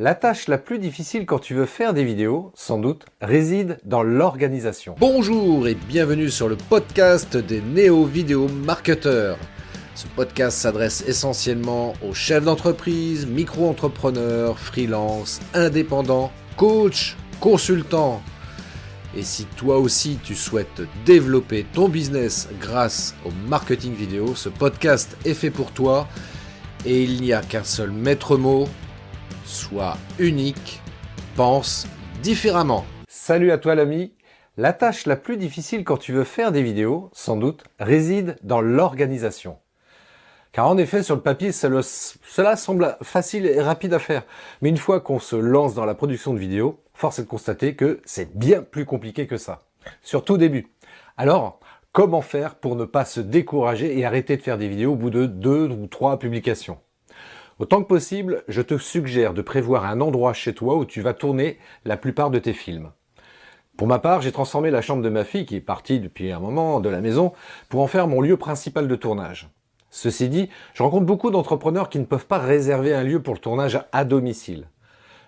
La tâche la plus difficile quand tu veux faire des vidéos, sans doute, réside dans l'organisation. Bonjour et bienvenue sur le podcast des néo-vidéo marketeurs. Ce podcast s'adresse essentiellement aux chefs d'entreprise, micro-entrepreneurs, freelance, indépendants, coachs, consultants. Et si toi aussi tu souhaites développer ton business grâce au marketing vidéo, ce podcast est fait pour toi et il n'y a qu'un seul maître mot: sois unique, pense différemment. Salut à toi l'ami. La tâche la plus difficile quand tu veux faire des vidéos, sans doute, réside dans l'organisation. Car en effet, sur le papier, cela semble facile et rapide à faire. Mais une fois qu'on se lance dans la production de vidéos, force est de constater que c'est bien plus compliqué que ça. Surtout au début. Alors, comment faire pour ne pas se décourager et arrêter de faire des vidéos au bout de 2 ou 3 publications ? Autant que possible, je te suggère de prévoir un endroit chez toi où tu vas tourner la plupart de tes films. Pour ma part, j'ai transformé la chambre de ma fille, qui est partie depuis un moment de la maison, pour en faire mon lieu principal de tournage. Ceci dit, je rencontre beaucoup d'entrepreneurs qui ne peuvent pas réserver un lieu pour le tournage à domicile.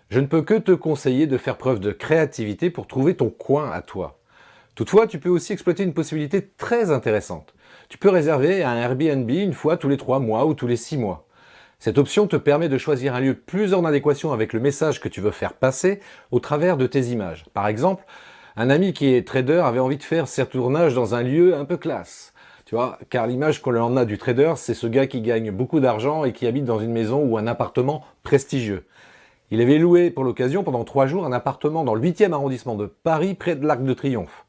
Je ne peux que te conseiller de faire preuve de créativité pour trouver ton coin à toi. Toutefois, tu peux aussi exploiter une possibilité très intéressante. Tu peux réserver un Airbnb une fois tous les 3 mois ou tous les 6 mois. Cette option te permet de choisir un lieu plus en adéquation avec le message que tu veux faire passer au travers de tes images. Par exemple, un ami qui est trader avait envie de faire ses tournages dans un lieu un peu classe. Tu vois, car l'image qu'on en a du trader, c'est ce gars qui gagne beaucoup d'argent et qui habite dans une maison ou un appartement prestigieux. Il avait loué pour l'occasion pendant 3 jours un appartement dans le 8e arrondissement de Paris, près de l'Arc de Triomphe.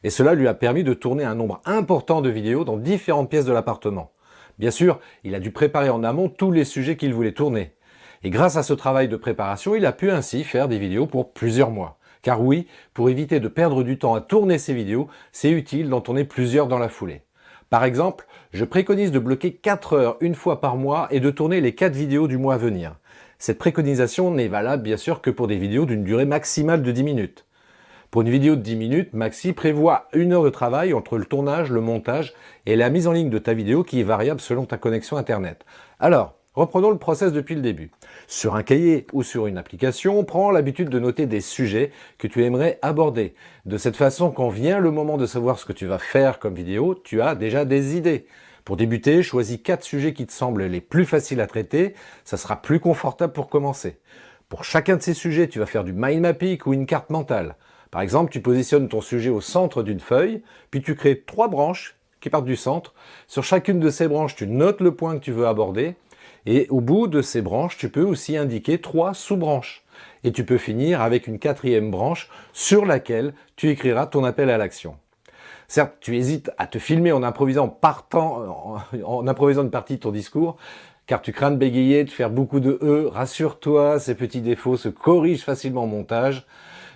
Et cela lui a permis de tourner un nombre important de vidéos dans différentes pièces de l'appartement. Bien sûr, il a dû préparer en amont tous les sujets qu'il voulait tourner. Et grâce à ce travail de préparation, il a pu ainsi faire des vidéos pour plusieurs mois. Car oui, pour éviter de perdre du temps à tourner ces vidéos, c'est utile d'en tourner plusieurs dans la foulée. Par exemple, je préconise de bloquer 4 heures une fois par mois et de tourner les 4 vidéos du mois à venir. Cette préconisation n'est valable bien sûr que pour des vidéos d'une durée maximale de 10 minutes. Pour une vidéo de 10 minutes, Maxi prévoit 1 heure de travail entre le tournage, le montage et la mise en ligne de ta vidéo qui est variable selon ta connexion Internet. Alors, reprenons le process depuis le début. Sur un cahier ou sur une application, prends l'habitude de noter des sujets que tu aimerais aborder. De cette façon, quand vient le moment de savoir ce que tu vas faire comme vidéo, tu as déjà des idées. Pour débuter, choisis 4 sujets qui te semblent les plus faciles à traiter, ça sera plus confortable pour commencer. Pour chacun de ces sujets, tu vas faire du mind mapping ou une carte mentale. Par exemple, tu positionnes ton sujet au centre d'une feuille, puis tu crées 3 branches qui partent du centre. Sur chacune de ces branches, tu notes le point que tu veux aborder. Et au bout de ces branches, tu peux aussi indiquer 3 sous-branches. Et tu peux finir avec une 4e branche sur laquelle tu écriras ton appel à l'action. Certes, tu hésites à te filmer en improvisant une partie de ton discours, car tu crains de bégayer, de faire beaucoup de « Rassure-toi, ces petits défauts se corrigent facilement au montage.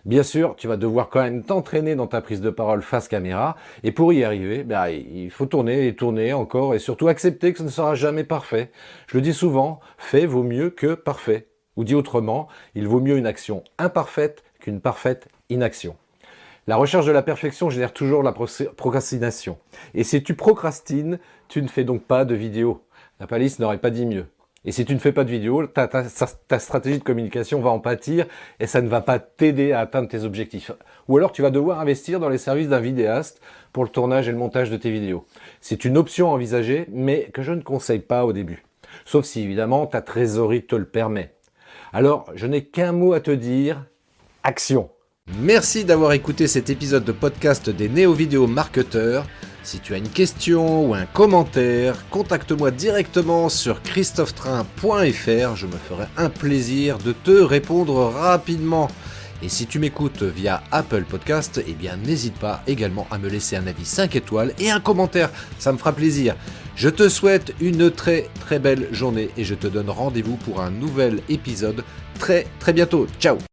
Bien sûr, tu vas devoir quand même t'entraîner dans ta prise de parole face caméra. Et pour y arriver, il faut tourner et tourner encore et surtout accepter que ce ne sera jamais parfait. Je le dis souvent, fait vaut mieux que parfait. Ou dit autrement, il vaut mieux une action imparfaite qu'une parfaite inaction. La recherche de la perfection génère toujours la procrastination. Et si tu procrastines, tu ne fais donc pas de vidéo. La palisse n'aurait pas dit mieux. Et si tu ne fais pas de vidéo, ta stratégie de communication va en pâtir et ça ne va pas t'aider à atteindre tes objectifs. Ou alors tu vas devoir investir dans les services d'un vidéaste pour le tournage et le montage de tes vidéos. C'est une option envisagée, mais que je ne conseille pas au début. Sauf si évidemment ta trésorerie te le permet. Alors, je n'ai qu'un mot à te dire, action! Merci d'avoir écouté cet épisode de podcast des néo-vidéo marketeurs. Si tu as une question ou un commentaire, contacte-moi directement sur christophetrain.fr, je me ferai un plaisir de te répondre rapidement. Et si tu m'écoutes via Apple Podcast, n'hésite pas également à me laisser un avis 5 étoiles et un commentaire, ça me fera plaisir. Je te souhaite une très très belle journée et je te donne rendez-vous pour un nouvel épisode très très bientôt. Ciao!